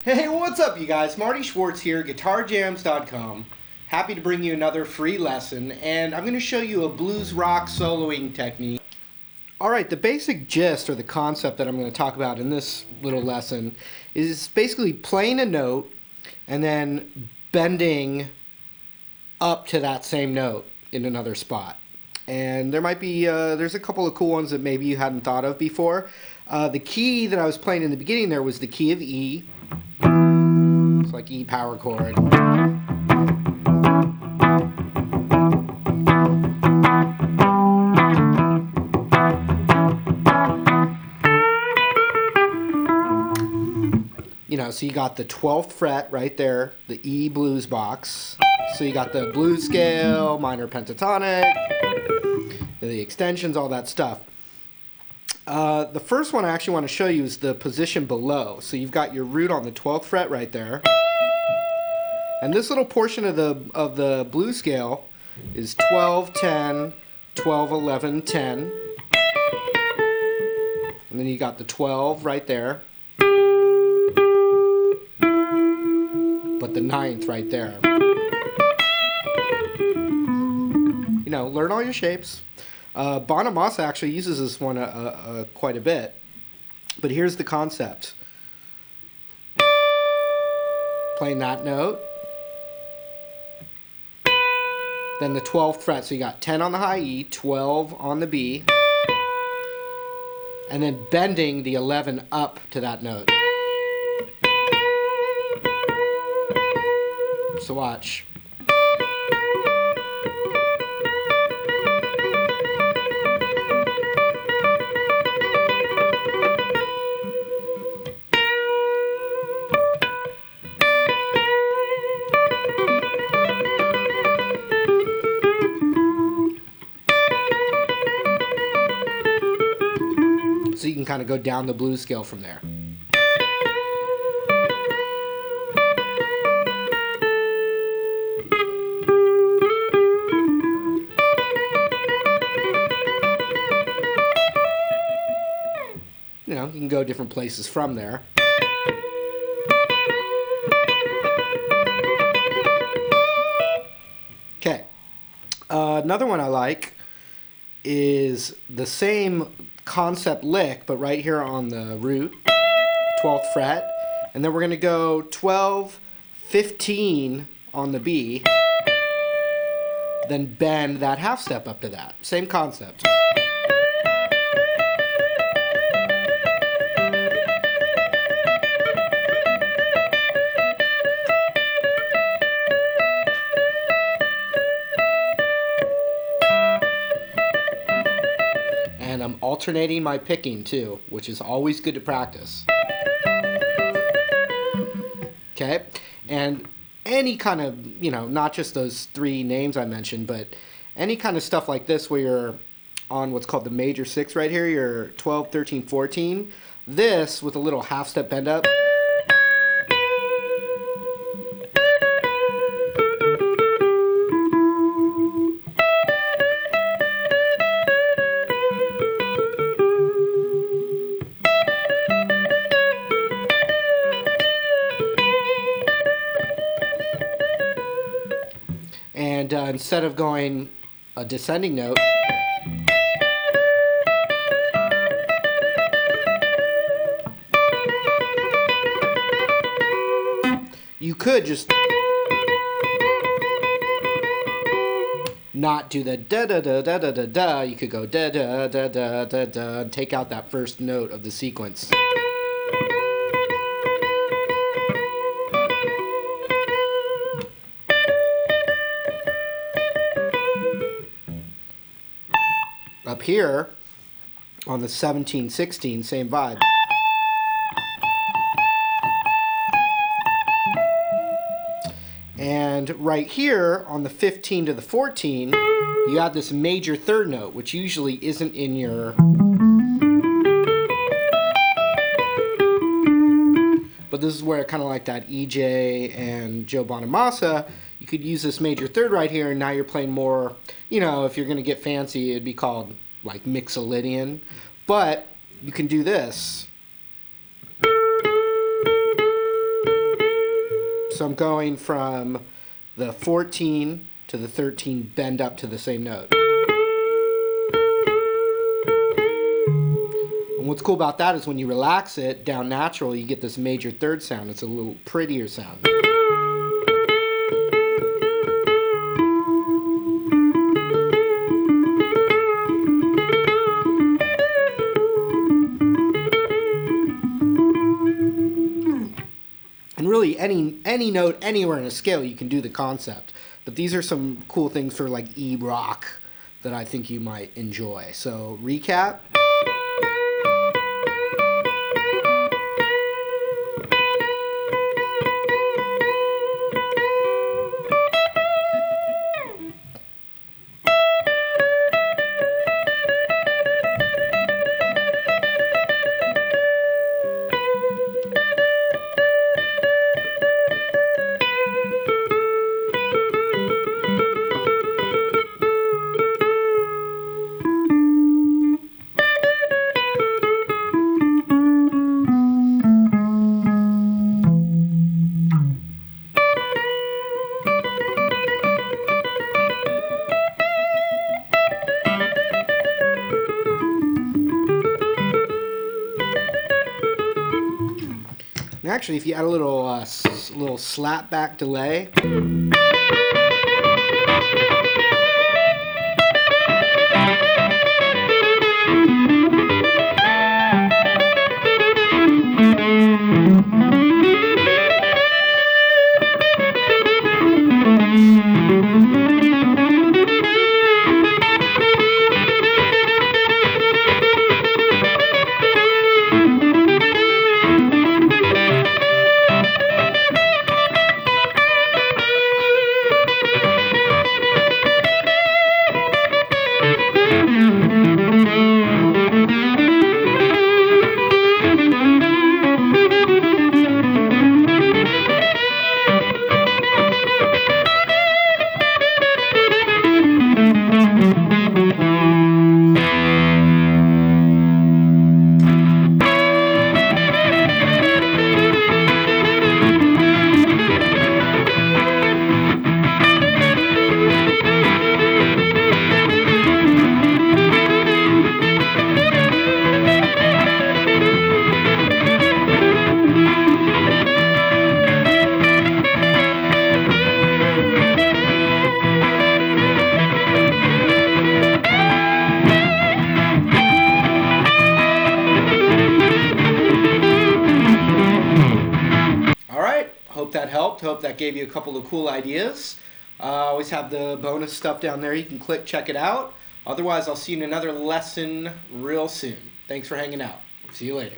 Hey, what's up, you guys? Marty Schwartz here, guitarjams.com. Happy to bring you another free lesson, and I'm going to show you a blues rock soloing technique. Alright, the basic gist or the concept that I'm going to talk about in this little lesson is basically playing a note and then bending up to that same note in another spot. And there might be, there's a couple of cool ones that maybe you hadn't thought of before. The key that I was playing in the beginning there was the key of E. It's like E power chord. You know, so you got the 12th fret right there, the E blues box. So you got the blues scale, minor pentatonic, the extensions, all that stuff. The first one I actually want to show you is the position below. So you've got your root on the 12th fret right there. And this little portion of the blues scale is 12, 10, 12, 11, 10. And then you got the 12 right there. But the 9th right there. You know, learn all your shapes. Bonamassa actually uses this one quite a bit. But here's the concept. Playing that note. Then the 12th fret. So you got 10 on the high E, 12 on the B. And then bending the 11 up to that note. So watch. So you can kind of go down the blues scale from there. You know, you can go different places from there. Okay. Another one I like is the same concept lick, but right here on the root, 12th fret. And then we're going to go 12, 15 on the B. Then bend that half step up to that. Same concept. And I'm alternating my picking too, which is always good to practice. Okay, and any kind of, you know, not just those three names I mentioned, but any kind of stuff like this where you're on what's called the major 6 right here, you're 12, 13, 14. This with a little half step bend up. And instead of going a descending note, you could just not do the da da da da da da da. You could go da da da da da da and take out that first note of the sequence. Up here on the 17, 16, same vibe. And right here on the 15 to the 14, you have this major third note, which usually isn't in your... But this is where kind of like that EJ and Joe Bonamassa, you could use this major third right here, and now you're playing more, you know, if you're going to get fancy, it'd be called like Mixolydian. But you can do this. So I'm going from the 14 to the 13 bend up to the same note. And what's cool about that is when you relax it down natural, you get this major third sound. It's a little prettier sound. And really, any note anywhere in a scale, you can do the concept. But these are some cool things for like E rock that I think you might enjoy. So recap. And actually, if you add a little slap back delay. Hope that helped. Hope that gave you a couple of cool ideas. Always have the bonus stuff down there. You can click, check it out. Otherwise, I'll see you in another lesson real soon. Thanks for hanging out. See you later.